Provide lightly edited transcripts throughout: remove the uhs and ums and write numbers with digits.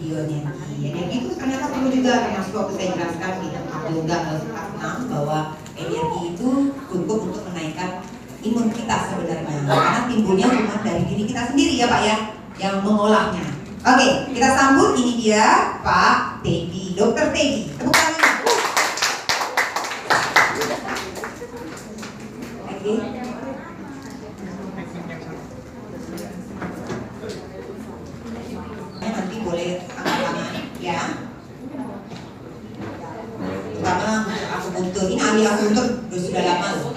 bioenergi. Energi itu ternyata perlu juga, termasuk waktu saya jelaskan di tempat yoga kelas 6 bahwa energi itu cukup untuk menaikkan imun kita sebenarnya, karena timbulnya cuma dari diri kita sendiri ya Pak ya, yang mengolahnya. Oke, kita sambut, ini dia Pak Teddy, Dr. Teddy. Tepuk tangan. Oke. Nanti boleh angkat tangan ya. Pertama aku butuh, ini ahli aku butuh sudah lama loh.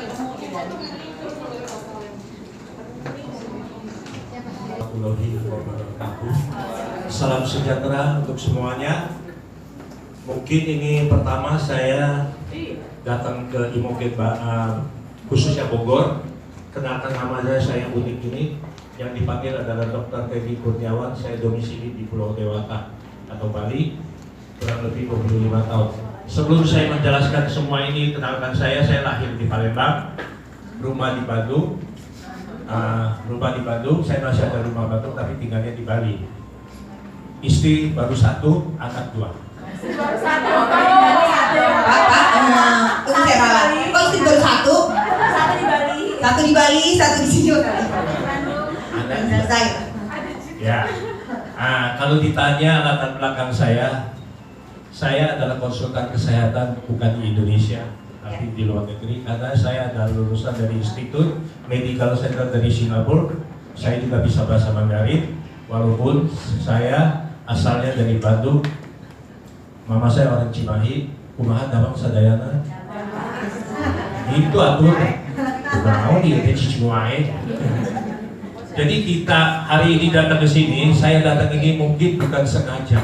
Salam sejahtera untuk semuanya. Mungkin ini pertama saya datang ke Imoket khususnya Bogor. Kenalkan nama saya unik ini. Yang dipanggil adalah Dr. Teddy Kurniawan. Saya domisili di Pulau Dewata atau Bali, kurang lebih 25 tahun. Sebelum saya menjelaskan semua ini, kenalkan saya lahir di Palembang, rumah di Bandung. Saya masih ada rumah Bandung tapi tinggalnya di Bali. Istri baru 1, anak 2. Baru 1. Pak, tunggu saya ralat. Kok istri baru 1? 1 di Bali. 1 di Bali, 1 di sini. Anak saya. Ya. Kalau ditanya latar belakang saya adalah konsultan kesehatan bukan di Indonesia, tapi di luar negeri, karena saya adalah lulusan dari Institut Medical Center dari Singapura. Saya juga bisa bahasa Mandarin, walaupun saya asalnya dari Bandung. Mama saya orang Cimahi, kumaha damang sadayana. Itu atur. Mau dia Cimahi. Jadi kita hari ini datang ke sini, saya datang ini mungkin bukan sengaja.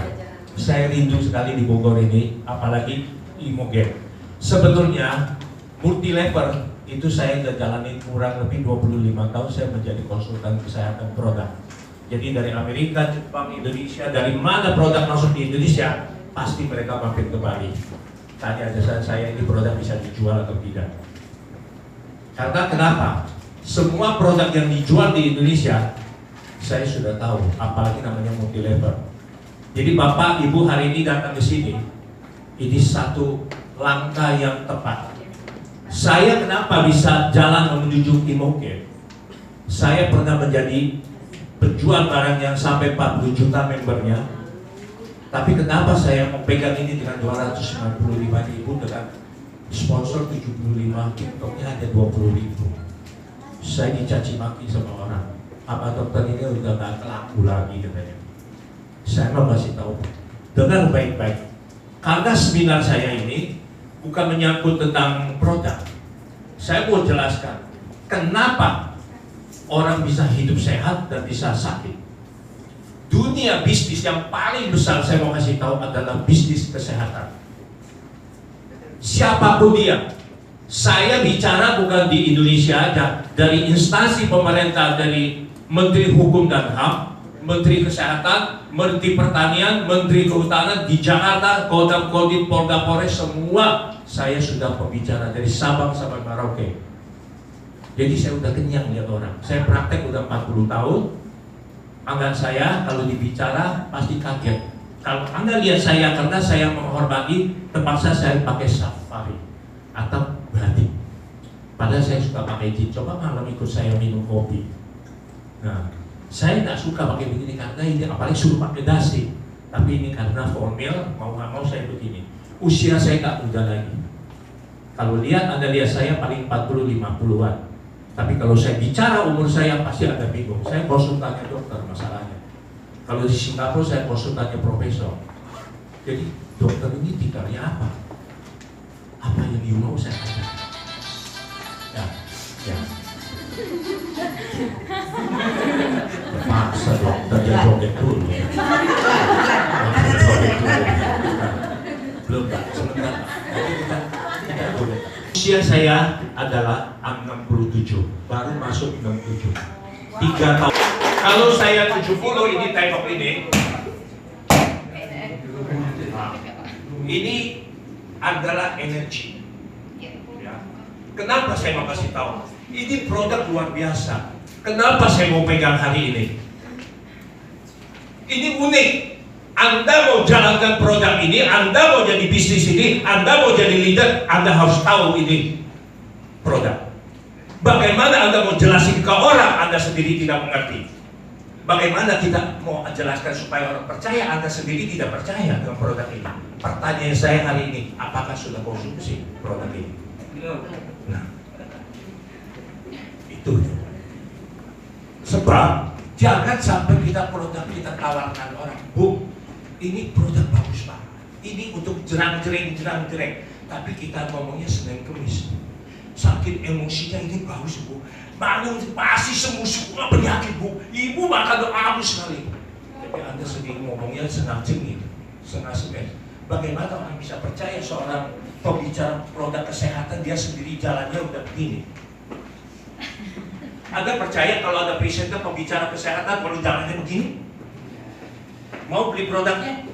Saya rindu sekali di Bogor ini, apalagi Imoget. Sebetulnya multi level itu saya udah jalanin kurang lebih 25 tahun. Saya menjadi konsultan kesehatan produk. Jadi dari Amerika, Jepang, Indonesia, dari mana produk masuk di Indonesia, pasti mereka mampir ke Bali. Tanya aja saya ini produk bisa dijual atau tidak. Karena kenapa? Semua produk yang dijual di Indonesia, saya sudah tahu, apalagi namanya multi level. Jadi Bapak, Ibu hari ini datang ke sini, ini satu langkah yang tepat. Saya kenapa bisa jalan menuju Imoket? Saya pernah menjadi penjual barang yang sampai 40 juta membernya. Tapi kenapa saya memegang ini dengan 295.000 dengan sponsor 75, TikToknya hanya 20.000. Saya dicaci maki sama orang. Apa dokter ini udah gak laku lagi katanya. Saya mau kasih tahu, dengar baik-baik. Karena seminar saya ini bukan menyangkut tentang produk. Saya mau jelaskan kenapa orang bisa hidup sehat dan bisa sakit. Dunia bisnis yang paling besar saya mau kasih tahu adalah bisnis kesehatan. Siapapun dia, saya bicara bukan di Indonesia aja, dari instansi pemerintah, dari Menteri Hukum dan HAM, Menteri Kesehatan, Menteri Pertanian, Menteri Kehutanan di Jakarta, Kodam Kodim, Polda Polres, semua saya sudah pembicara dari Sabang sampai Merauke. Jadi saya udah kenyang lihat orang. Saya praktek udah 40 tahun. Anggaran saya kalau dibicara pasti kaget. Kalau Anda lihat saya, karena saya menghormati, terpaksa saya pakai safari atau batik. Padahal saya suka pakai jeans. Coba malam ikut saya minum kopi. Nah, saya tidak suka pakai begini karena ini apalagi suruh pakai dasi. Tapi ini karena formal, mau nggak mau saya begini. Usia saya nggak muda lagi. Kalau Anda lihat saya paling 40-50-an. Tapi kalau saya bicara umur saya pasti ada bingung. Saya konsultannya dokter masalahnya. Kalau di Singapura saya konsultannya profesor. Jadi dokter ini tinggalnya apa? Apa yang you mau saya ada. Ya. Terpaksa dokter dia joget dulu. Belum tak sebentar. Jadi kita boleh. Usia saya adalah 67, baru masuk 67. 3 tahun. Kalau saya 70, ini tengok ini. Nah, ini adalah energi. Ya. Kenapa saya mau kasih tahu? Ini produk luar biasa. Kenapa saya mau pegang hari ini? Ini unik. Anda mau jalankan produk ini, Anda mau jadi bisnis ini, Anda mau jadi leader, Anda harus tahu ini produk. Bagaimana Anda mau jelasin ke orang, Anda sendiri tidak mengerti. Bagaimana kita mau jelaskan supaya orang percaya, Anda sendiri tidak percaya dengan produk ini. Pertanyaan saya hari ini, apakah sudah konsumsi produk ini? Nah, itu. Sebab jangan sampai kita produk kita tawarkan orang, Bu, ini produk bagus Pak, ini untuk jerang-jering, tapi kita ngomongnya Senin Kemis. Sakit emosinya ini bagus Bu, masih sembuh semua penyakit Bu, Ibu makan bagus sekali. Tapi Anda sendiri ngomongnya senang-jengit, senang-senang. Bagaimana orang bisa percaya seorang pembicara produk kesehatan dia sendiri jalannya udah begini? Anda percaya kalau ada presenter pembicara kesehatan baru jalannya begini? Mau beli produknya?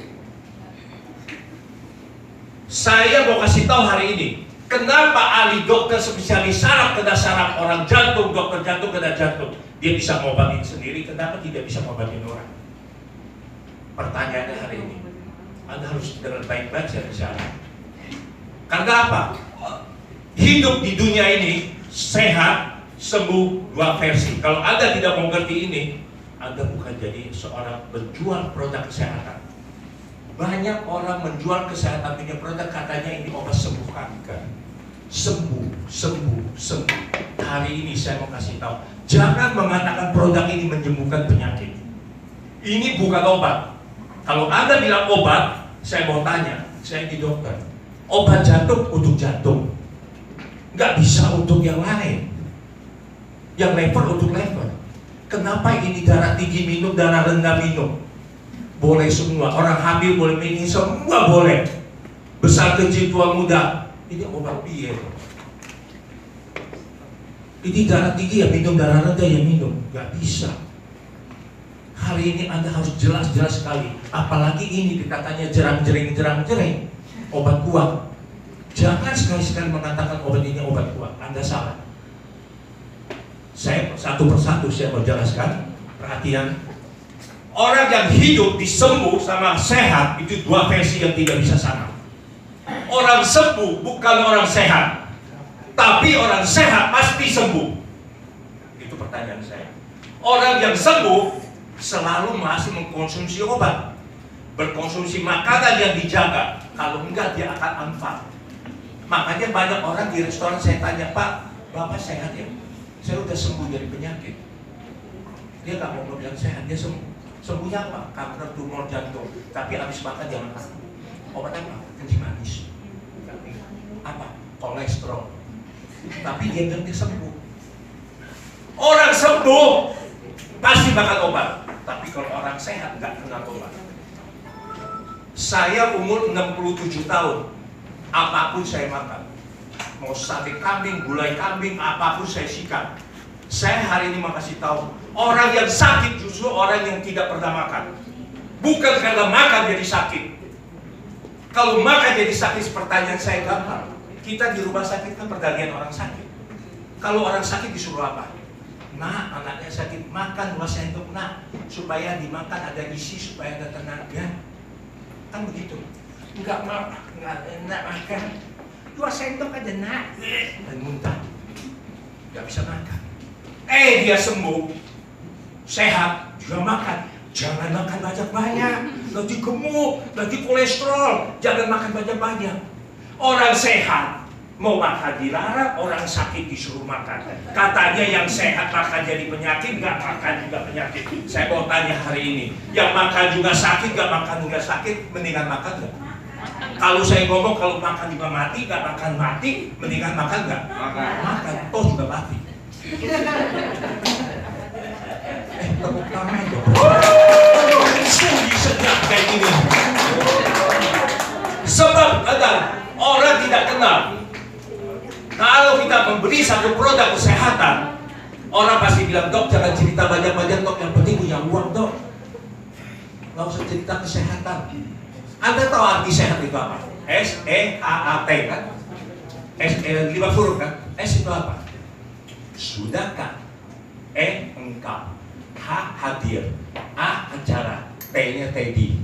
Saya mau kasih tahu hari ini, kenapa ahli dokter spesialis saraf kena saraf, orang jantung, dokter jantung kena jantung, dia bisa ngobatin sendiri, kenapa tidak bisa ngobatin orang? Pertanyaannya hari ini, Anda harus dengar baik-baik saya bicara. Karena apa? Hidup di dunia ini sehat, sembuh, dua versi. Kalau Anda tidak mengerti ini, Anda bukan jadi seorang penjual produk kesehatan. Banyak orang menjual kesehatan punya produk, katanya ini obat sembuh kanker. Sembuh. Hari ini saya mau kasih tahu, jangan mengatakan produk ini menyembuhkan penyakit. Ini bukan obat. Kalau Anda bilang obat, saya mau tanya, saya di dokter, obat jantung untuk jantung, nggak bisa untuk yang lain. Yang lever untuk lever. Kenapa ini darah tinggi minum, darah rendah minum? Boleh semua. Orang hamil boleh minum, semua boleh. Besar kecil tua muda. Ini obat biar. Ini darah tinggi ya minum, darah rendah ya minum. Gak bisa. Hari ini Anda harus jelas-jelas sekali. Apalagi ini dikatanya jerang-jering. Obat kuat. Jangan sekali-sekali mengatakan obat ini obat kuat. Anda salah. Saya satu persatu saya mau jelaskan. Perhatian. Orang yang hidup disembuh sama sehat itu dua versi yang tidak bisa sama. Orang sembuh bukan orang sehat, tapi orang sehat pasti sembuh. Itu pertanyaan saya. Orang yang sembuh selalu masih mengkonsumsi obat, berkonsumsi makanan yang dijaga. Kalau enggak dia akan anfal. Makanya banyak orang di restoran saya tanya, Pak, Bapak sehat ya? Saya udah sembuh dari penyakit. Dia nggak mau bilang sehat, dia sembuh. Sembuhnya apa? Kanker, tumor jantung. Tapi habis makan dia makan. Obat apa? Kencing manis. Apa? Kolesterol. Tapi dia ngerti sembuh. Orang sembuh pasti makan obat. Tapi kalau orang sehat nggak kenal obat. Saya umur 67 tahun. Apapun saya makan. Mau sate kambing, gulai kambing, apapun saya sikat. Saya hari ini mau kasih tahu, orang yang sakit justru orang yang tidak pernah makan. Bukan karena makan jadi sakit. Kalau makan jadi sakit, pertanyaan saya gampang. Kita di rumah sakit kan pergantian orang sakit. Kalau orang sakit disuruh apa? Nah, anaknya sakit, makan 2 sendok nak, supaya dimakan ada isi, supaya ada tenaga. Kan begitu. Enggak enak makan. 2 sendok aja nak, dan muntah. Enggak bisa makan. Dia sembuh, sehat, juga makan. Jangan makan banyak-banyak, nanti gemuk, nanti kolesterol. Jangan makan banyak-banyak. Orang sehat mau makan dilarang, orang sakit disuruh makan. Katanya yang sehat makan jadi penyakit, nggak makan juga penyakit. Saya mau tanya hari ini, yang makan juga sakit, nggak makan juga sakit, mendingan makan nggak? Kalau saya ngomong kalau makan juga mati, nggak makan mati, mendingan makan nggak? Makan, toh juga mati. Tepuk tangan dong. Sungguh sedap kayak gini. Sebab kadang orang tidak kenal. Kalau kita memberi satu produk kesehatan, orang pasti bilang, dok jangan cerita banyak-banyak dok, yang penting punya uang dok. Gak usah cerita kesehatan. Anda tahu arti sehat itu apa? S-E-H-A-T kan? S-E 5 huruf kan? S itu apa? Sudahkah? E engkau. H hadir. A acara. T-nya teddy.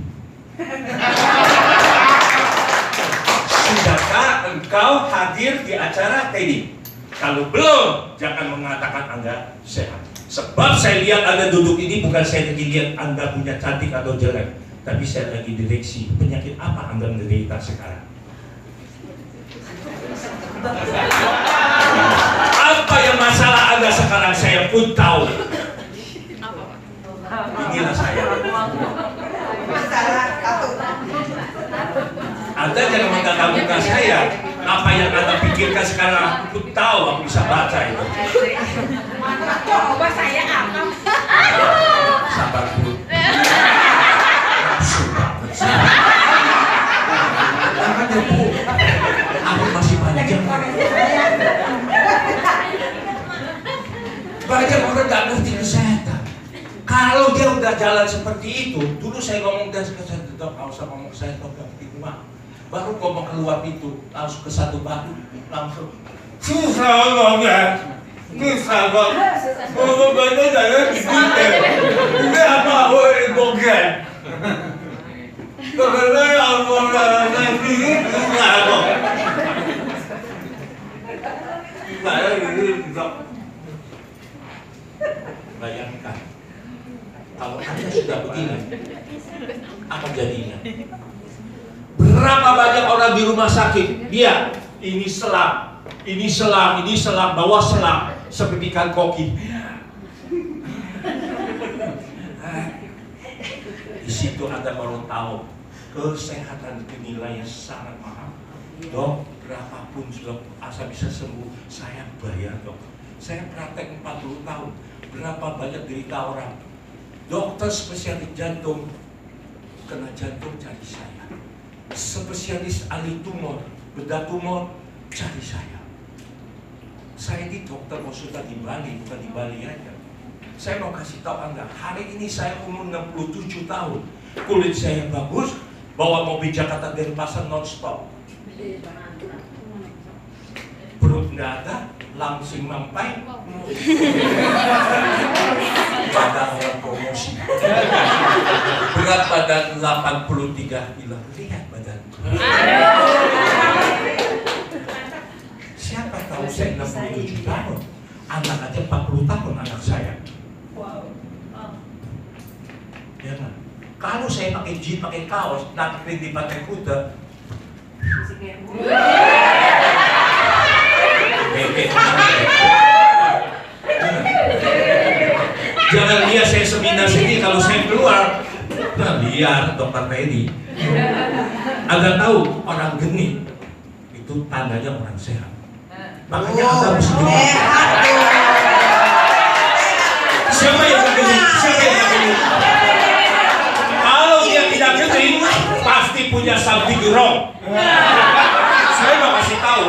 Sudahkah engkau hadir di acara Teddy? Kalau belum, jangan mengatakan Anda sehat. Sebab saya lihat Anda duduk ini bukan saya lagi lihat Anda punya cantik atau jelek, tapi saya lagi deteksi penyakit apa Anda menderita sekarang. Apa yang masalah Anda sekarang saya pun tahu. Inilah saya. Masalah satu. Anda jangan menganggap muka saya. Apa yang Anda pikirkan sekarang aku pun tahu, aku bisa baca itu. Coba saya apa? Sabar Bu. Nafsu banget sih. Jangan ya Bu. Aku masih panjang. Banyak orang gak ngerti kesehatan. Kalau dia udah jalan seperti itu, dulu saya ngomong dan kesehatan, dok, nggak usah ngomong ke saya, dok, gak ngerti rumah. Baru ngomong keluar pintu, langsung ke satu batu, langsung susah banget, susah banget. Ngomong banget saya dikutip, ini apa boleh bogan? Karena yang mau nanti susah dok. Saya ini dok. Bayangkan, kalau Anda sudah begini, apa jadinya? Berapa banyak orang di rumah sakit, dia ini selang, ini selang, ini selang, bawa selang, seperti ikan koki. Di situ Anda baru tahu, kesehatan itu nilainya sangat mahal. Dok, berapapun dok, asal bisa sembuh, saya bayar dok. Saya praktek 40 tahun, berapa banyak derita orang. Dokter spesialis jantung, kena jantung cari saya. Spesialis ahli tumor, bedah tumor, cari saya. Saya di dokter konsultan di Bali, bukan di Bali aja. Saya mau kasih tahu Anda, hari ini saya umur 67 tahun. Kulit saya bagus, bawa mobil Jakarta Denpasar non-stop. Perut nggak ada, langsing mampai. Badan orang promosi. Berat badan 83 kilo. Lihat badan. Siapa tahu saya 67 tahun, anak aja 40 tahun anak saya. Ya kan? Kalau saya pakai jeans, pakai kaos, nanti dipakai kuda. Jangan lihat saya seminar sini, kalau saya keluar, nah liar dokter Teddy. Anda tahu orang genit itu tandanya orang sehat. Makanya Anda mesti genit. Siapa yang genit? Siapa yang genit? Kalau dia tidak genit, pasti punya something wrong. Saya mau kasih tahu,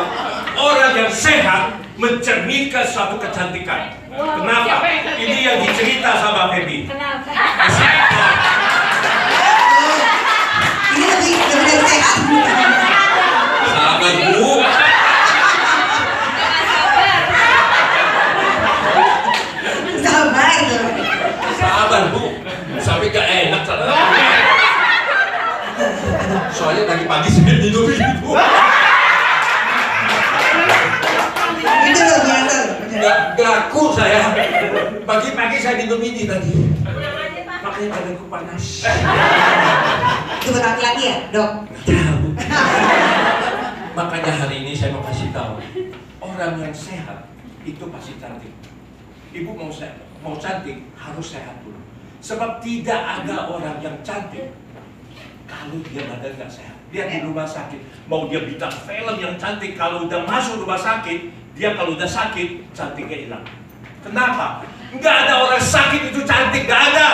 orang yang sehat mencerminkan suatu kecantikan. Kenapa? Ini yang dicerita sama Feby. Kenapa? Ini lebih dari sehat. Sabar Bu. Sabar. Sabar Bu. Sampai gak enak salah. Soalnya tadi pagi saya minum itu. Itu luar biasa. Gak ngaku saya. Pagi-pagi saya minum ini tadi. Makanya badanku panas. Itu buat laki-laki ya, dok? Tahu. Makanya hari ini saya mau kasih tahu, orang yang sehat itu pasti cantik. Ibu mau cantik harus sehat dulu. Sebab tidak ada orang yang cantik kalau dia badan nggak sehat. Lihat di rumah sakit, mau dia bintang film yang cantik, kalau udah masuk rumah sakit, dia kalau udah sakit cantiknya hilang. Kenapa? Nggak ada orang sakit itu cantik, nggak ada.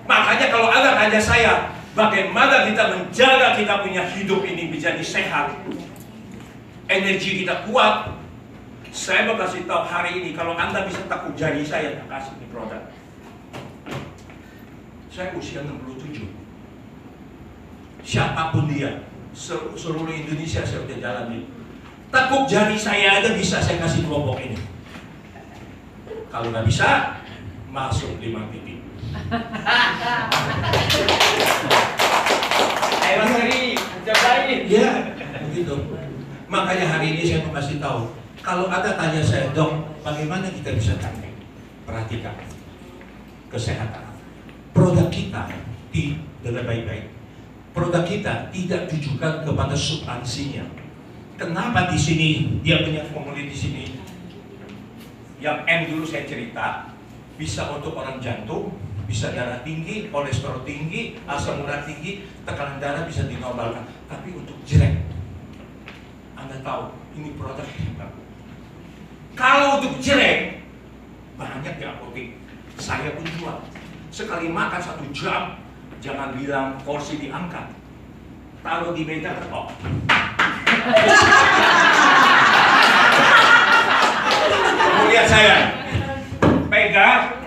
Makanya kalau Anda tanya saya, bagaimana kita menjaga kita punya hidup ini menjadi sehat, energi kita kuat, saya mau kasih tahu hari ini, kalau Anda bisa tekuk jari saya, kasih di produk. Saya usia 67. Siapapun dia, seluruh Indonesia saya udah jalanin. Tekuk jari saya aja bisa saya kasih kelompok ini. Kalau nggak bisa, masuk 5 titik. Makanya hari ini saya mau kasih tahu, kalau ada tanya saya, dok, bagaimana kita bisa cantik? Perhatikan kesehatan. Produk kita dengan baik-baik. Produk kita tidak ditujukan kepada substansinya. Kenapa di sini dia punya formulir di sini? Yang M dulu saya cerita, bisa untuk orang jantung, bisa darah tinggi, kolesterol tinggi, asam urat tinggi, tekanan darah bisa dinormalkan. Tapi untuk jelek, Anda tahu ini produk hebat. Kalau untuk jelek, banyak di apotek. Saya pun jual. Sekali makan 1 jam, jangan bilang porsi diangkat, taruh di meja ketok. Kamu lihat saya, pegang,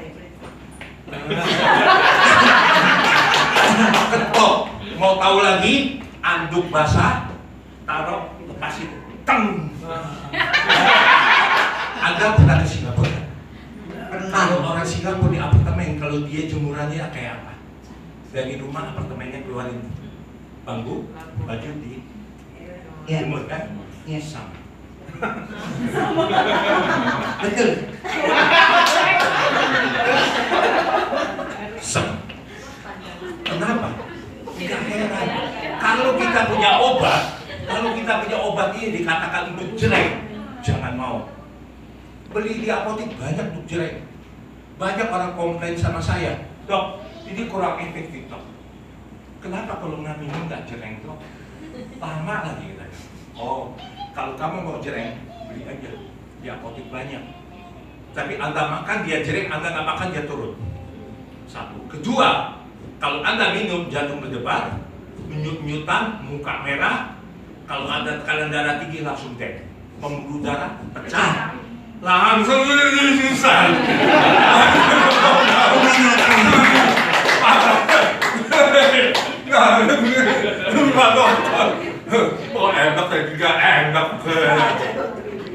ketok. Mau tahu lagi, anduk basah, taruh, lepasin, teng. Anda pernah ke Singapura? Kalau orang Singapura di apartemen, kalau dia jemurannya kayak apa? Dari rumah apartemennya keluarin bambu, baju di jemur kan? Ya. Sama. Betul. Sama. Kenapa? Tidak heran. Kalau kita punya obat ini dikatakan untuk jelek, jangan mau. Beli di apotek banyak untuk jelek. Banyak orang komplain sama saya, dok, ini kurang efektif dok. Kenapa kalau nggak minum nggak jelek dok? Lama lagi katanya. Oh, kalau kamu mau jelek, beli aja di apotek banyak. Tapi Anda makan dia jelek, Anda nggak makan dia turun. Satu. Kedua, kalau Anda minum jantung berdebar, nyut-nyutan, muka merah. Kalau Anda tekanan darah tinggi langsung dead. Pembuluh darah pecah. Langsung susah. Oh enak ya juga enak.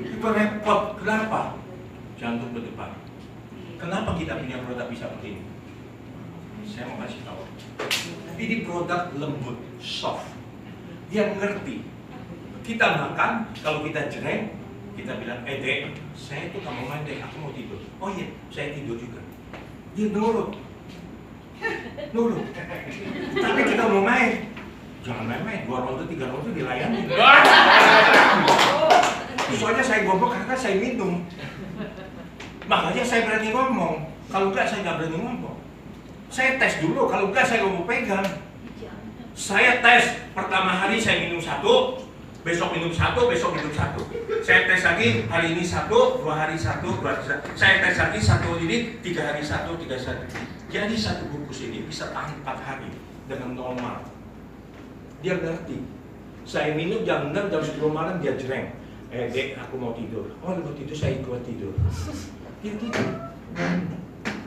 Itu repot. Kenapa? Jantung berdebar. Kenapa kita punya produk bisa begini? Saya mau kasih tahu. Ini produk lembut, soft. Dia ngerti. Kita makan, kalau kita jereng, kita bilang, dek, saya tuh kamu main dek, aku mau tidur. Oh iya, saya tidur juga. Dia nurut. Nurut. Tapi kita mau main. Jangan main-main, 2 ronde, 3 ronde dilayani. Soalnya saya goblok karena saya minum. Makanya saya berani ngomong. Kalau enggak, saya nggak berani ngomong. Saya tes dulu, kalau enggak saya nggak mau pegang. Saya tes, pertama hari saya minum 1, besok minum 1, besok minum 1. Saya tes lagi, hari ini 1, 2 hari 1, 2 hari 1. Saya tes lagi 1 ini, 3 hari 1, 3 hari 1. Jadi 1 bungkus ini bisa tahan 4 hari dengan normal. Dia ngerti. Saya minum jam 6, jam 10 malam dia jereng. Dek, aku mau tidur. Oh, mau tidur, saya ikut tidur. Dia tidur.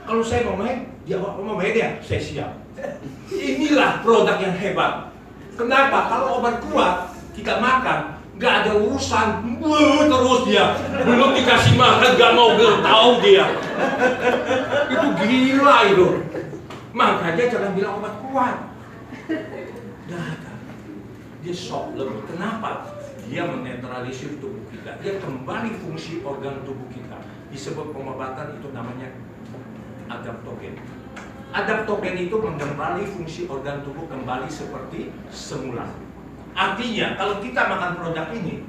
Kalau saya mau main, dia mau main ya, saya siap. Inilah produk yang hebat. Kenapa? Kalau obat kuat kita makan, nggak ada urusan, terus dia belum dikasih makan, nggak mau tahu dia. Itu gila itu. Makanya jangan bilang obat kuat. Nggak ada. Dia soft lembut. Kenapa? Dia menetralisir tubuh kita. Dia kembali fungsi organ tubuh kita. Disebut pengobatan itu namanya adaptogen. Adaptogen itu mengembali fungsi organ tubuh kembali seperti semula. Artinya kalau kita makan produk ini,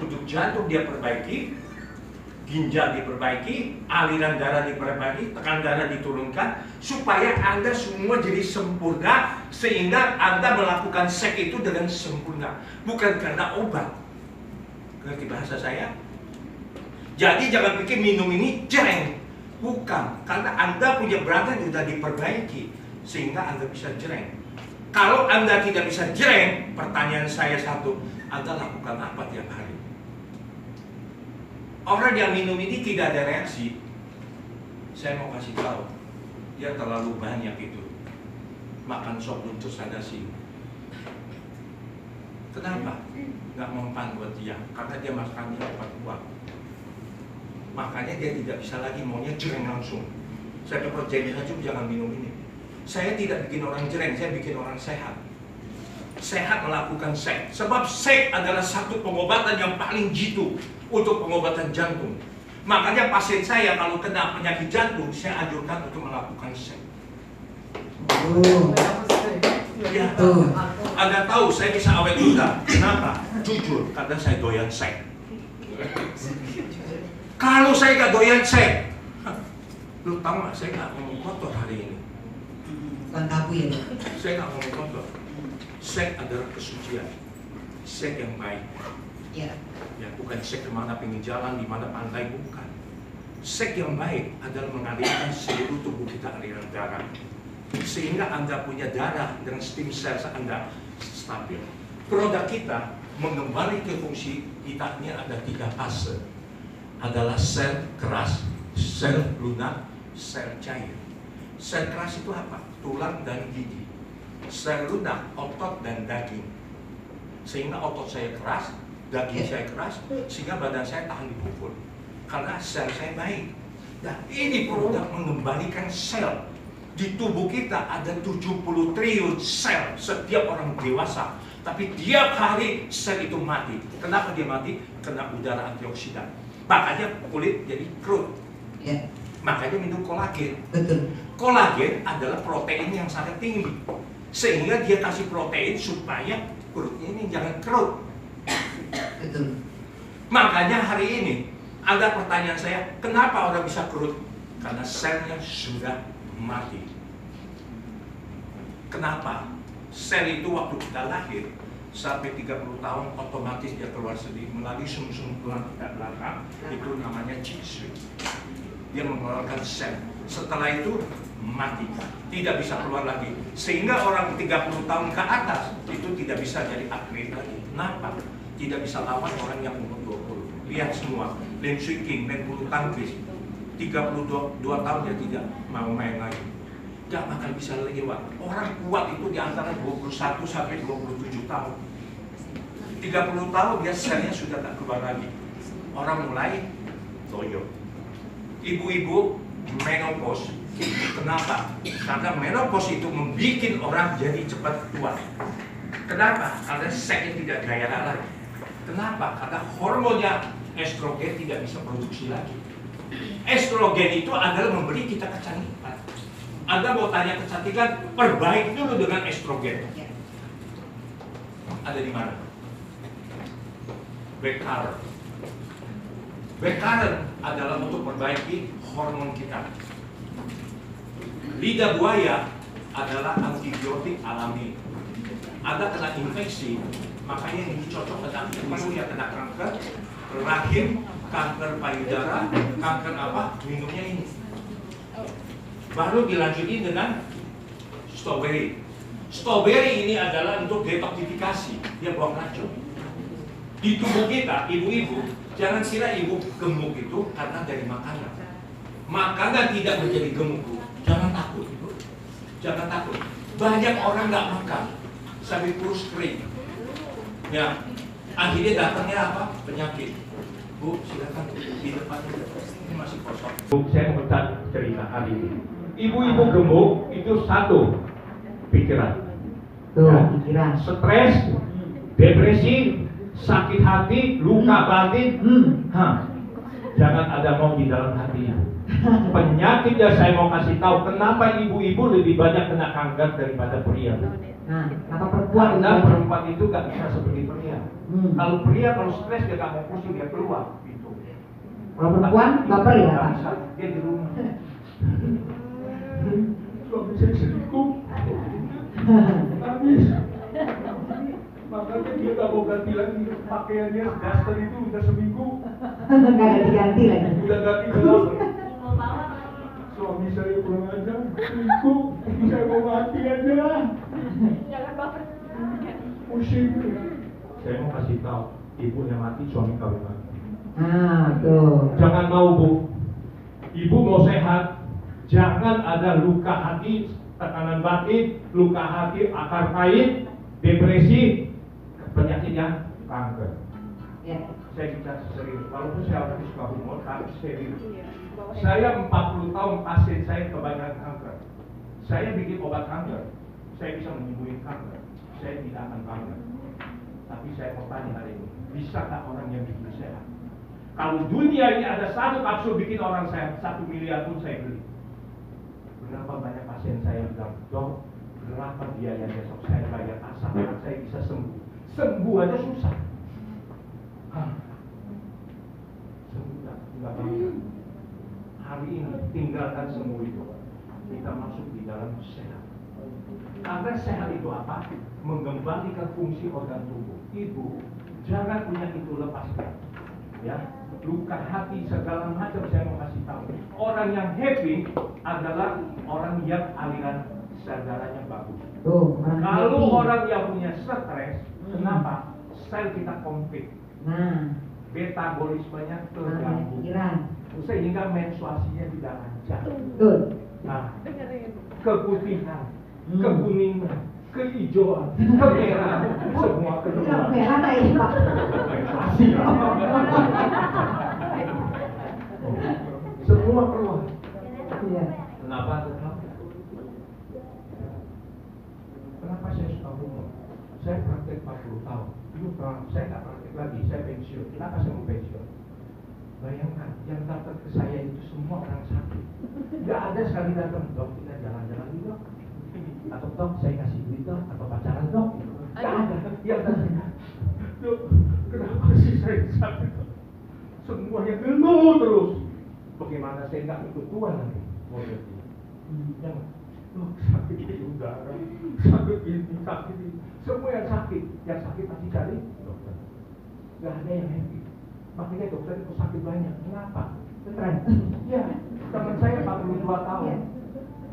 untuk jantung dia perbaiki, ginjal diperbaiki, aliran darah diperbaiki, tekanan darah diturunkan, supaya Anda semua jadi sempurna, sehingga Anda melakukan seks itu dengan sempurna, bukan karena obat. Ngerti bahasa saya? Jadi jangan pikir minum ini jereng. Bukan, karena Anda punya badan sudah diperbaiki sehingga Anda bisa jereng. Kalau Anda tidak bisa jereng, pertanyaan saya satu, Anda lakukan apa tiap hari? Orang yang minum ini tidak ada reaksi. Saya mau kasih tahu, dia terlalu banyak itu. Makan sop buntut sana sini. Kenapa? Nggak mempan buat dia, karena dia makannya obat kuat. Makanya dia tidak bisa lagi, maunya jereng langsung. Saya dapat jadi hancur, jangan minum ini. Saya tidak bikin orang jereng, saya bikin orang sehat. sehat melakukan seks. Sebab seks adalah satu pengobatan yang paling jitu untuk pengobatan jantung. Makanya pasien saya kalau kena penyakit jantung, saya anjurkan untuk melakukan seks. Ya, Anda tahu saya bisa awet muda. Kenapa? Jujur, karena saya doyan seks. Kalau saya gak doyan seks, lu tahu gak, saya gak ngomong kotor hari ini. Bukan tabu ya, Dok? Saya gak ngomong kotor. Seks adalah kesucian. Seks yang baik. Ya. Ya, bukan seks kemana pinggir jalan, di mana pantai, bukan. Seks yang baik adalah mengalirkan seluruh tubuh kita aliran darah. Sehingga Anda punya darah dan stem cell Anda stabil. Produk kita mengembali ke fungsi kita ini ada 3 fase. Adalah sel keras, sel lunak, sel cair. Sel keras itu apa? Tulang dan gigi. Sel lunak, otot dan daging. Sehingga otot saya keras, daging saya keras, sehingga badan saya tahan dipukul. Karena sel saya baik. Nah, ini produk mengembalikan sel. Di tubuh kita ada 70 triliun sel setiap orang dewasa. Tapi tiap hari sel itu mati. Kenapa dia mati? Kena udara antioksidan. Makanya kulit jadi kerut. Ya. Makanya minum kolagen. Betul. Kolagen adalah protein yang sangat tinggi. Sehingga dia kasih protein supaya kulitnya ini jangan kerut. Betul. Makanya hari ini ada pertanyaan saya, kenapa orang bisa kerut? Karena selnya sudah mati. Kenapa? Sel itu waktu kita lahir sampai 30 tahun otomatis dia keluar sendiri melalui sum-sum tulang kita belakang, itu namanya G-swing. Dia mengeluarkan sel. Setelah itu mati, tidak bisa keluar lagi. Sehingga orang 30 tahun ke atas itu tidak bisa jadi atlet lagi. Kenapa? Tidak bisa lawan orang yang umur 20. Lihat semua, Lim Swee King, main bulu tangkis, 32 tahun dia tidak mau main lagi. Gak bakal bisa lewat. Orang kuat itu di antara 21 sampai 27 tahun. 30 tahun dia selnya sudah tak keluar lagi. Orang mulai loyo. Ibu-ibu menopause. Kenapa? Karena menopause itu membuat orang jadi cepat tua. Kenapa? Karena seksnya tidak gairah lagi. Kenapa? Karena hormonnya estrogen tidak bisa produksi lagi. Estrogen itu adalah memberi kita kecantikan. Anda mau tanya kecantikan, perbaiki dulu dengan estrogen. Ada di mana? Baccarin. Baccarin adalah untuk perbaiki hormon kita. Lidah buaya adalah antibiotik alami. Anda kena infeksi, makanya ini cocok kena paru yang kena kanker, rahim, kanker payudara, kanker apa? Minumnya ini. Baru dilanjutin dengan strawberry. Strawberry ini adalah untuk detoksifikasi, dia buang racun. Di tubuh kita, ibu-ibu, jangan kira ibu gemuk itu karena dari makanan. Makanan tidak menjadi gemuk, jangan takut. Jangan takut. Banyak orang nggak makan, sampai kurus kering. Ya, akhirnya datangnya apa? Penyakit. Bu, silakan di depannya. Ini masih kosong. Bu, saya mau cerita hari ini. Ibu-ibu gemuk itu satu pikiran. Tuh, Ya. pikiran. Stres, depresi, sakit hati, luka batin. Jangan ada mau di dalam hatinya. Penyakitnya saya mau kasih tahu kenapa ibu-ibu lebih banyak kena kanker daripada pria. Nah, apa perempuan? Karena perempuan itu gak bisa seperti pria. Kalau pria kalau stres dia gak mau pusing dia keluar. Gitu. Kalau perempuan baper ya, Pak? Bisa, dia di rumah. Suami saya selingkuh. Habis. Makanya dia gak mau ganti lagi pakaiannya, daster itu udah seminggu. Nggak ganti-ganti lagi. Udah ganti gelap. Suami saya kurang ajar, selingkuh. Saya mau mati aja. Jangan baper. Pusing. Saya mau kasih tahu, ibunya mati, suami kawin lagi. Nah, tuh. Jangan mau bu, ibu mau sehat, jangan ada luka hati, tekanan batin, luka hati, akar kain, depresi, penyakit yang kanker. Ya. Saya bicara serius, walaupun saya orang suka humor, tapi serius. Saya 40 tahun pasien saya kebanyakan kanker. Saya bikin obat kanker, saya bisa menyembuhin kanker. saya tidak akan bangga. Tapi saya mau tanya hari ini, bisakah orang yang bikin sehat? Kalau dunia ini ada satu kapsul bikin orang sehat, 1 miliar pun saya beli. Berapa banyak pasien saya bilang, dok, berapa biaya besok saya bayar asal saya bisa sembuh. Sembuh aja susah. Sembuh nggak bangga. Hari ini tinggalkan semua itu. Kita masuk di dalam sehat. Karena sehat itu apa? Mengembalikan fungsi organ tubuh. Ibu, jangan punya itu lepaskan. Ya, luka hati segala macam saya mau kasih tahu. Orang yang happy adalah orang yang aliran sel darahnya bagus. Kalau orang yang punya stres, kenapa? Sel kita komplit. Metabolismenya terganggu. Sehingga menstruasinya tidak lancar. Nah, keputihan, kekuningan, kehijauan, kemerahan, semua keluar. Semua keluar. Kenapa? Kenapa saya suka ngomong? Saya praktek 40 tahun. Itu saya nggak praktek lagi, saya pensiun. Kenapa saya mau pensiun? Bayangkan, yang datang ke saya itu semua orang sakit. Gak ada sekali datang, dok, kita jalan-jalan nih dok. Atau dok, saya kasih duit dok, atau pacaran dok. Gak ada yang datang. Dok, kenapa sih saya sakit? Semuanya ngeluh terus. Bagaimana saya nggak ikut Tuhan nanti? Jangan. Dok, sakit di udara, sakit ini, sakit ini. Semua yang sakit pasti cari dokter. Gak ada yang happy. Makanya dokter itu sakit banyak. Kenapa? Stres. Ya, teman saya 42 tahun.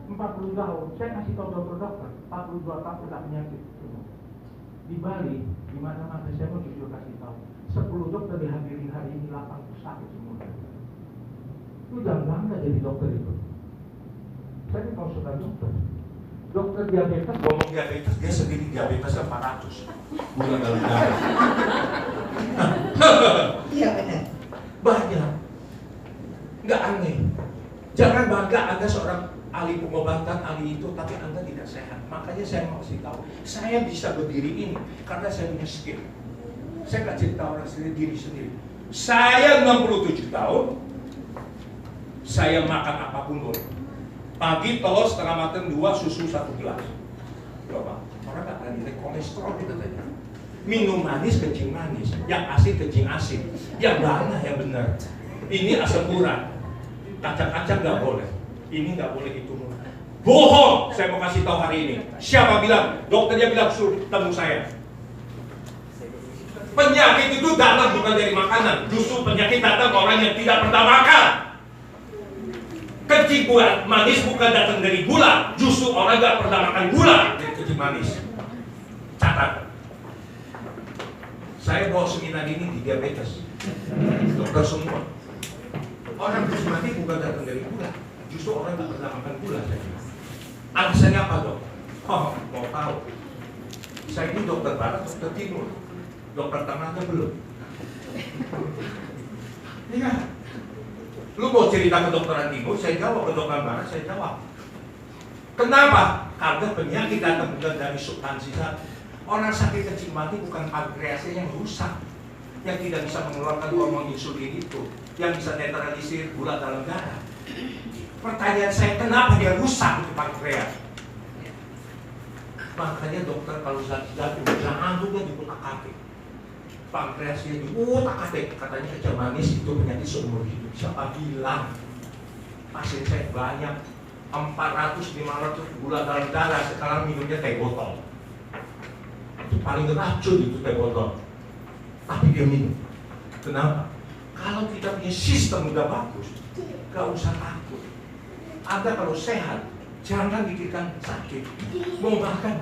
40 tahun. Saya kasih tahu dokter 42 tahun tidak penyakit. Di Bali, di mana-mana saya mau jujur kasih tahu. 10 dokter dihadirin hari ini 8 sakit semua. Itu jangan bangga jadi dokter itu. Saya ini konsultan dokter. Dokter diabetes, ngomong diabetes, dia sendiri diabetes 400 gula dalam darah. Iya benar. Banyak. Nggak aneh. Jangan bangga Anda seorang ahli pengobatan, ahli itu, tapi Anda tidak sehat. Makanya saya mau kasih tahu, saya bisa berdiri ini karena saya punya skill. Saya nggak cerita orang sendiri, diri sendiri. Saya 67 tahun, saya makan apapun boleh. Pagi telur setengah matang 2, susu 1 gelas. Coba, orang nggak ada nilai kolesterol gitu tadi. Minum manis kencing manis, yang asin kencing asin, yang mana yang benar. Ini asam urat, kacang-kacang nggak boleh. Ini nggak boleh itu. Bohong, saya mau kasih tahu hari ini. Siapa bilang? Dokternya bilang suruh temu saya. Penyakit itu datang bukan dari makanan, justru penyakit datang orang yang tidak pernah makan. Kencing manis bukan datang dari gula, justru orang nggak pernah makan gula dari kencing manis. Catat. Saya bawa seminar ini di diabetes, dokter semua. Orang kencing manis bukan datang dari gula, justru orang nggak pernah makan gula. Alasannya apa dok? Oh, mau tahu? Saya ini dokter barat, dokter timur, dokter tengah aja belum. Iya. Lu mau cerita ke dokteran timur, saya jawab. Ke dokteran barat, saya jawab. Kenapa? Karena penyakit datang bukan dari substansi satu. Orang sakit kencing mati bukan pankreasnya yang rusak, yang tidak bisa mengeluarkan hormon insulin itu, yang bisa netralisir gula dalam darah. Pertanyaan saya, kenapa dia rusak itu pankreas? Makanya dokter kalau jatuh, jangan juga diutak-atik. Pankreasnya diutak-atik, katanya kecil manis itu penyakit seumur hidup. Siapa bilang? Pasien saya banyak, 400-500 gula dalam darah, sekarang minumnya teh botol. Itu paling racun itu teh botol. Tapi dia minum. Kenapa? Kalau kita punya sistem udah bagus, gak usah takut. Anda kalau sehat, jangan pikirkan sakit. Mau makan,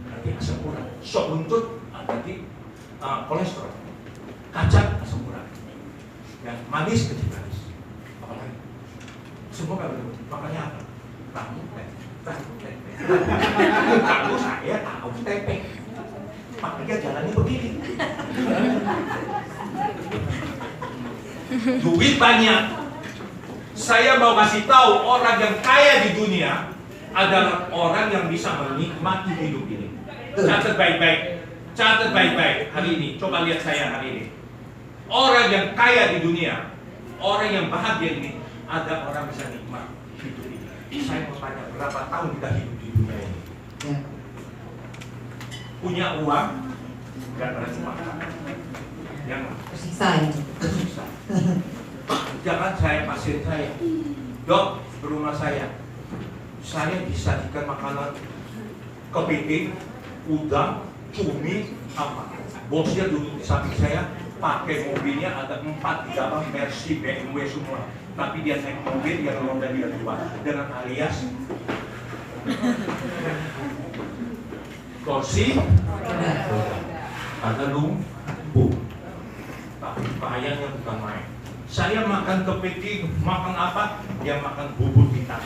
nanti asam urat. Sop buntut, nanti kolesterol. Kacang, asam urat. Ya, manis, kencing manis. Apalagi? Semua kan begitu. Makanya apa? Tahu tempe. Tahu saya tahu tempe. Makanya jalannya begini. Duit banyak. Saya mau kasih tahu orang yang kaya di dunia adalah orang yang bisa menikmati hidup ini. Catat baik-baik. Catat baik-baik hari ini. Coba lihat saya hari ini. Orang yang kaya di dunia, orang yang bahagia ini, ada orang bisa nikmat hidup ini. Saya mau tanya, berapa tahun kita hidup di dunia ini? Ya. Punya uang, gak pernah cuma. Yang Tersiksa ya. tersiksa. Jangan saya pasir saya. Dok, ke rumah saya disajikan makanan kepiting, udang, cumi, apa. Bosnya duduk di samping saya, pakai mobilnya ada 4 di dalam Mercy, BMW semua. Tapi dia naik mobil yang roda dia 2 dengan alias kursi ada lumpuh. Tapi bayarnya bukan main. Saya makan kepiting, makan apa? Dia makan bubur hitam.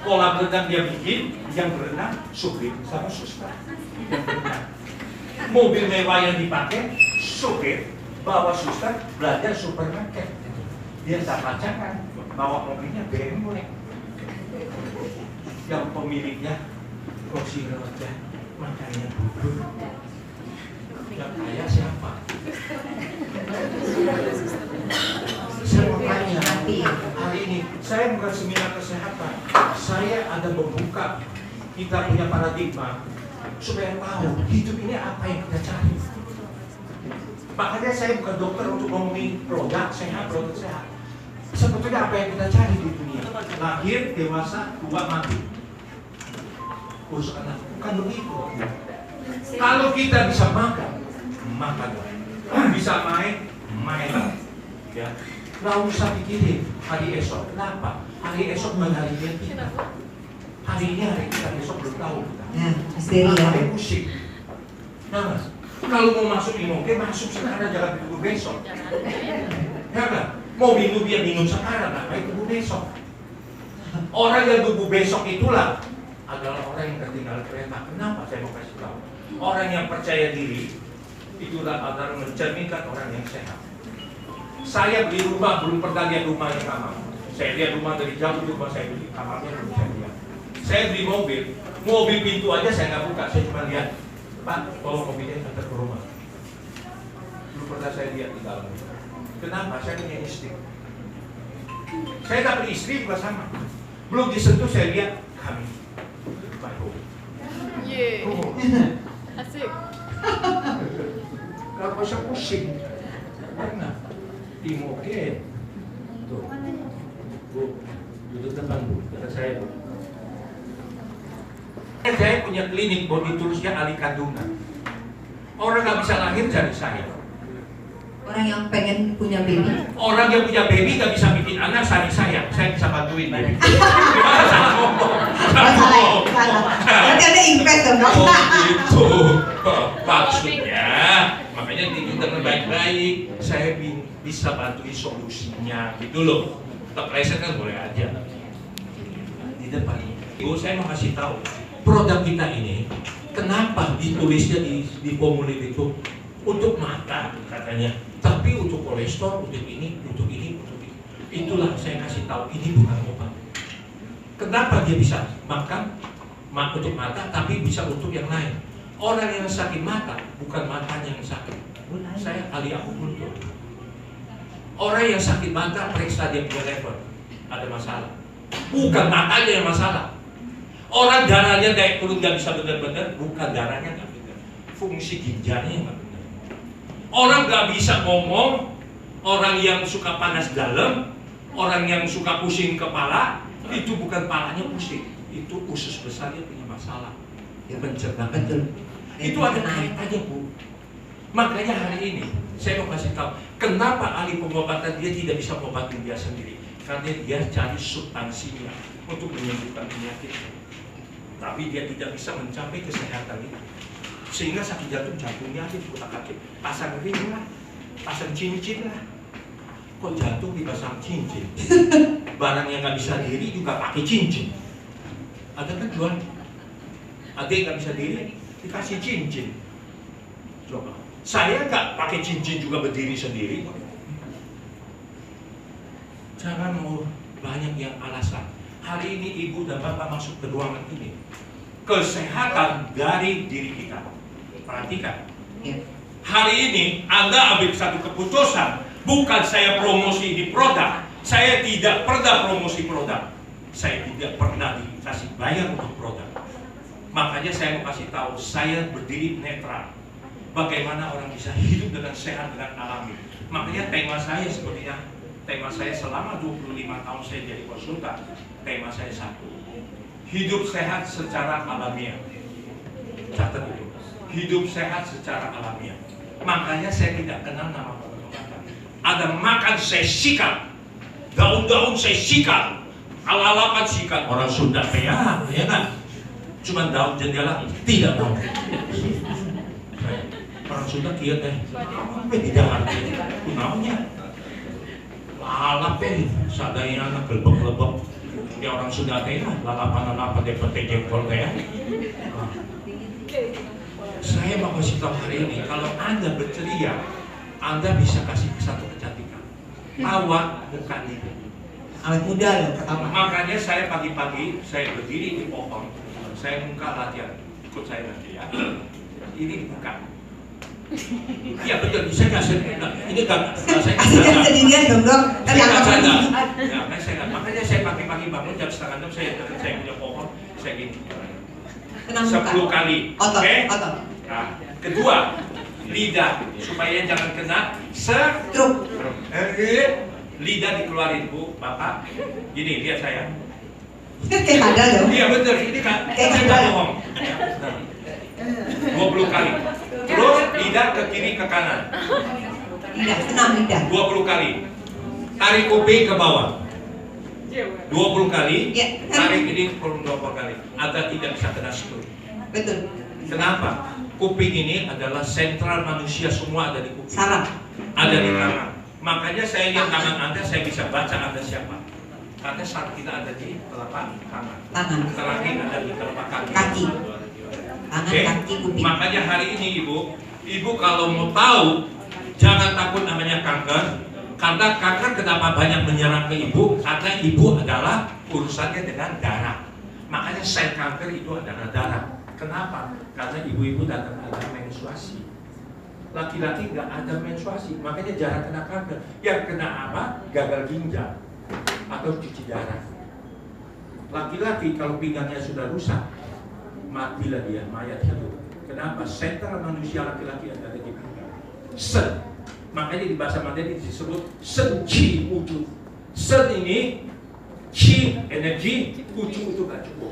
Kolam renang dia bikin, yang berenang supir sama suster. Mobil mewah yang dipakai, supir bawa suster belajar supermarket. Dia tak pacaran, bawa mobilnya BMW. Yang pemiliknya kursi roda, makannya bubur. Yang kaya siapa? Saya mau tanya, hari ini saya bukan seminar kesehatan. Saya ada membuka kita punya paradigma supaya tahu hidup ini apa yang kita cari. Makanya saya bukan dokter untuk ngomongin produk sehat, sebetulnya apa yang kita cari di dunia? Lahir, dewasa, tua, mati. Urus anak, bukan begitu. Kalau kita bisa makan, makanlah. Bisa main, mainlah. Ya, nggak usah pikirin hari esok. Kenapa? Hari esok bukan hari kita. Hari ini hari kita, besok belum tahu kita. Ya, misteri ya. Hari pusing. Nah, Mas, kalau mau masuk minum, masuk sekarang, jangan tunggu besok. Ya kan? Mau minum dia minum sekarang, ngapain tunggu besok? Orang yang tunggu besok itulah adalah orang yang ketinggalan kereta. Kenapa saya mau kasih tahu? Orang yang percaya diri itulah adalah mencerminkan orang yang sehat. Saya beli rumah, belum pernah lihat rumah yang kamar. Saya lihat rumah dari jauh, rumah saya beli kamarnya belum saya lihat. Saya beli mobil pintu aja saya nggak buka, saya cuma lihat. Pak, bawa mobilnya antar ke rumah. Belum pernah saya lihat di dalam. Kenapa? Saya punya istri. Saya tak beli istri juga sama. Belum disentuh saya lihat kami. Yeay. Oh, Asik. kalau saya pusing. Karena Timoke. Tuh. Bu, duduk depan Bu, kata saya Bu. Saya punya klinik body tulisnya ahli kandungan. Orang nggak bisa lahir dari saya. Orang yang pengen punya baby. Orang yang punya baby nggak bisa bikin anak cari saya bisa bantuin baby. Gimana salah ngomong? Salah. Berarti ada invest dong, Dok. Oh gitu. Maksudnya, makanya didengar baik-baik. Saya bisa bantuin solusinya, gitu loh. Tak pleset kan boleh aja. Di depan. Ibu saya mau kasih tahu. Produk kita ini, kenapa ditulisnya di formulir itu untuk mata katanya, tapi untuk kolesterol, untuk ini, untuk ini, untuk ini. Itulah saya kasih tahu ini bukan obat. Kenapa dia bisa makan untuk mata, tapi bisa untuk yang lain? Orang yang sakit mata bukan matanya yang sakit. Saya ahli akupuntur. Orang yang sakit mata periksa dia punya lever, ada masalah. Bukan matanya yang masalah. Orang darahnya naik turun nggak bisa benar-benar, bukan darahnya nggak benar, fungsi ginjalnya yang nggak benar. Orang nggak bisa ngomong, orang yang suka panas dalam, orang yang suka pusing kepala, itu bukan palanya pusing, itu usus besarnya punya masalah, pencernaan. Itu ada kaitannya Bu. Makanya hari ini saya mau kasih tahu, kenapa ahli pengobatan dia tidak bisa mengobati dia sendiri? Karena dia cari substansinya untuk menyembuhkan penyakit. Tapi dia tidak bisa mencapai kesehatan itu, sehingga sakit jantungnya aja diutak-atik, pasang ring lah, pasang cincin lah. Kok jantung dipasang cincin? Barang yang nggak bisa diri juga pakai cincin. Ada kan jual? Ada yang nggak bisa diri dikasih cincin. Coba, saya nggak pakai cincin juga berdiri sendiri. Jangan mau banyak yang alasan. hari ini ibu dan bapak masuk ke ruangan ini, kesehatan dari diri kita. Perhatikan, Ya. hari ini Anda ambil satu keputusan, bukan saya promosi di produk, saya tidak pernah promosi produk, saya tidak pernah dikasih bayar untuk produk. Makanya saya mau kasih tahu, saya berdiri netral. Bagaimana orang bisa hidup dengan sehat, dengan alami. Makanya tema saya sepertinya, tema saya selama 25 tahun saya jadi konsultan, tema saya satu, hidup sehat secara alamiah. Catat itu, hidup sehat secara alamiah. Makanya saya tidak kenal nama obat-obatan. Ada makan saya sikat, daun-daun saya sikat, ala-alapan sikat. Orang Sunda ya kan? Cuma daun jendela tidak mau. Orang Sunda kieu teh, apa tidak ngerti? Kunaunya lalap teh, sadaya anak gelebek-gelebek. Ya orang Sunda teh lalapan-lalapan teh pete jengkol teh. Saya mau kasih tahu hari ini, kalau Anda berceria, Anda bisa kasih satu kecantikan. Awak bukan itu. Awet muda loh pertama. Makanya saya pagi-pagi saya berdiri di pohon, saya buka latihan, ikut saya nanti ya. Ini dibuka. Iya betul, saya nggak sendiri. Ini nggak saya Aslinya sendirian dong dok. Kan saya yang nggak apa? sadar. Makanya saya pagi-pagi bangun jam 5:30 saya punya pohon, saya gini. Tenang 10 muka. kali. Otot, Oke? otot. Nah, kedua, lidah supaya jangan kena Truk. lidah dikeluarin Bu, Bapak. Gini, lihat saya. Kayak hadal dong. Iya betul, ini kan Kayak saya gitu. nggak bohong. 20 kali. Terus lidah ke kiri ke kanan. Lidah, senam lidah. 20 kali. Tarik kuping ke bawah. 20 kali. Ya. Tarik ini 20 kali. Agar tidak bisa kena stroke. Betul. Kenapa? Kuping ini adalah sentral manusia, semua ada di kuping. Saraf. Ada di tangan. Makanya saya lihat tangan Anda, saya bisa baca Anda siapa. Karena saat kita ada di telapak tangan. Tangan. Terakhir ada di telapak kaki. Kaki. Tangan, Oke? kaki, kuping. Makanya hari ini ibu kalau mau tahu, jangan takut namanya kanker. Karena kanker kenapa banyak menyerang ke ibu? Karena ibu adalah urusannya dengan darah. Makanya sel kanker itu adalah darah. Kenapa? Karena ibu-ibu datang ada menstruasi. Laki-laki nggak ada menstruasi, makanya jarang kena kanker. Yang kena apa? Gagal ginjal atau cuci darah. Laki-laki kalau pinggangnya sudah rusak, matilah dia, mayat hidup. Kenapa? Sentral manusia laki-laki ada di pinggang. Sen. Makanya di bahasa Mandarin disebut sen qi wujud. Sen ini qi energi, wujud itu gak cukup.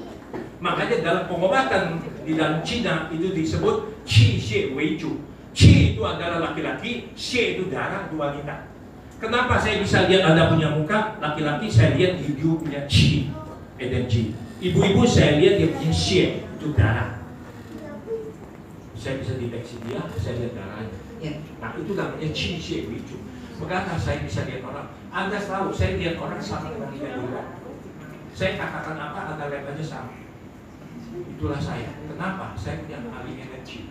Makanya dalam pengobatan di dalam Cina itu disebut qi xie wei ju. Qi itu adalah laki-laki, xie itu darah, itu wanita. Kenapa saya bisa lihat Anda punya muka laki-laki, saya lihat ibu punya qi energi. Ibu-ibu saya lihat dia punya xie, itu darah. Saya bisa deteksi dia, saya lihat darahnya. Ya. Nah itu namanya qi xie wei ju. Makanya saya bisa lihat orang. Anda tahu, saya lihat orang sama dengan dia juga. Saya katakan apa, Anda lihat aja sama. Itulah saya. Kenapa? Saya punya ahli energi.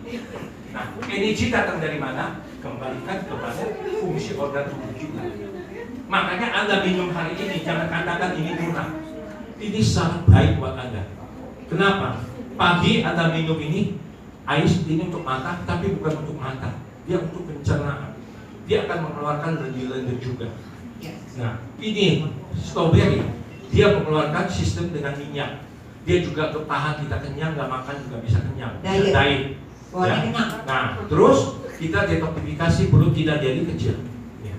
Nah, energi datang dari mana? Kembalikan kepada fungsi organ tubuh kita. Makanya Anda minum hari ini, jangan katakan ini murah. Ini sangat baik buat Anda. Kenapa? Pagi Anda minum ini, air ini untuk mata, tapi bukan untuk mata. Dia untuk pencernaan. Dia akan mengeluarkan lendir-lendir juga. Nah, ini strawberry. Dia mengeluarkan sistem dengan minyak. Dia juga untuk tahan kita kenyang, nggak makan juga bisa kenyang. Diet. Wah, Ya. ini kenyang. Nah, terus kita detoksifikasi perut kita jadi kecil. Ya.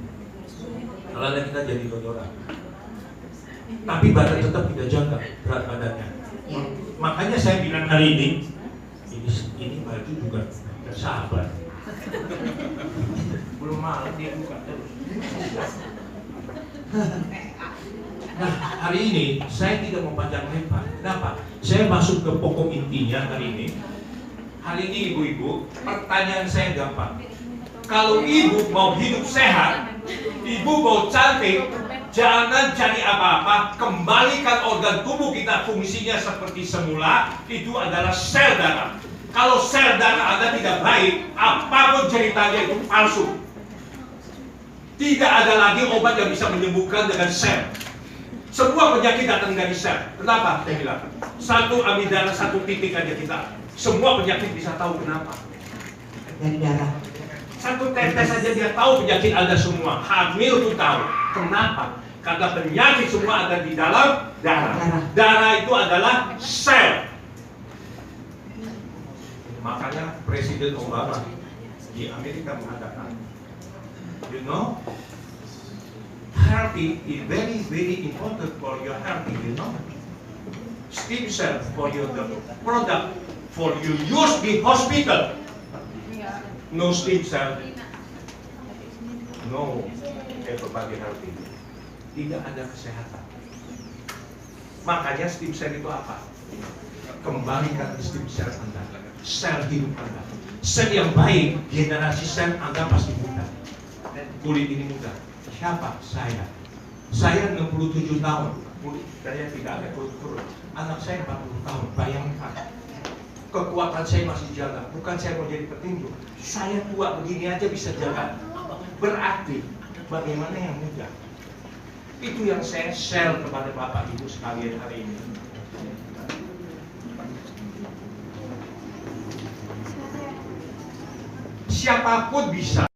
Kalau ada kita jadi dodoran. Tapi badan tetap tidak jaga berat badannya. Ya. Makanya saya bilang hari ini baju juga nggak sabar. Belum malam dia buka terus. Nah, hari ini saya tidak mau panjang lebar. Kenapa? Saya masuk ke pokok intinya hari ini. Hari ini ibu-ibu, pertanyaan saya gampang. Kalau ibu mau hidup sehat, ibu mau cantik, jangan cari apa-apa, kembalikan organ tubuh kita fungsinya seperti semula, itu adalah sel darah. Kalau sel darah Anda tidak baik, apapun ceritanya itu palsu. Tidak ada lagi obat yang bisa menyembuhkan dengan sel. Semua penyakit datang dari sel. Kenapa? Saya bilang, satu amigdala, satu titik aja kita. Semua penyakit bisa tahu kenapa. Dari darah. Satu tetes saja dia tahu penyakit Anda semua. Hamil pun tahu. Kenapa? Karena penyakit semua ada di dalam darah. Darah itu adalah sel. Makanya Presiden Obama di Amerika mengatakan, you know, healthy is very very important for your healthy, you know. Stem cell for your the product for you use di hospital. No stem cell, no everybody healthy. Tidak ada kesehatan. Makanya stem cell itu apa? Kembalikan stem cell Anda, sel hidup Anda. Sel yang baik, generasi sel Anda pasti muda. Kulit ini muda. Siapa? Saya. Saya 67 tahun. Kulit saya tidak ada kurut-kurut. Anak saya 40 tahun. Bayangkan. Kekuatan saya masih jaga. Bukan saya mau jadi petinju. Saya tua begini aja bisa jaga. Berarti bagaimana yang muda? Itu yang saya share kepada Bapak Ibu sekalian hari ini. Siapapun bisa.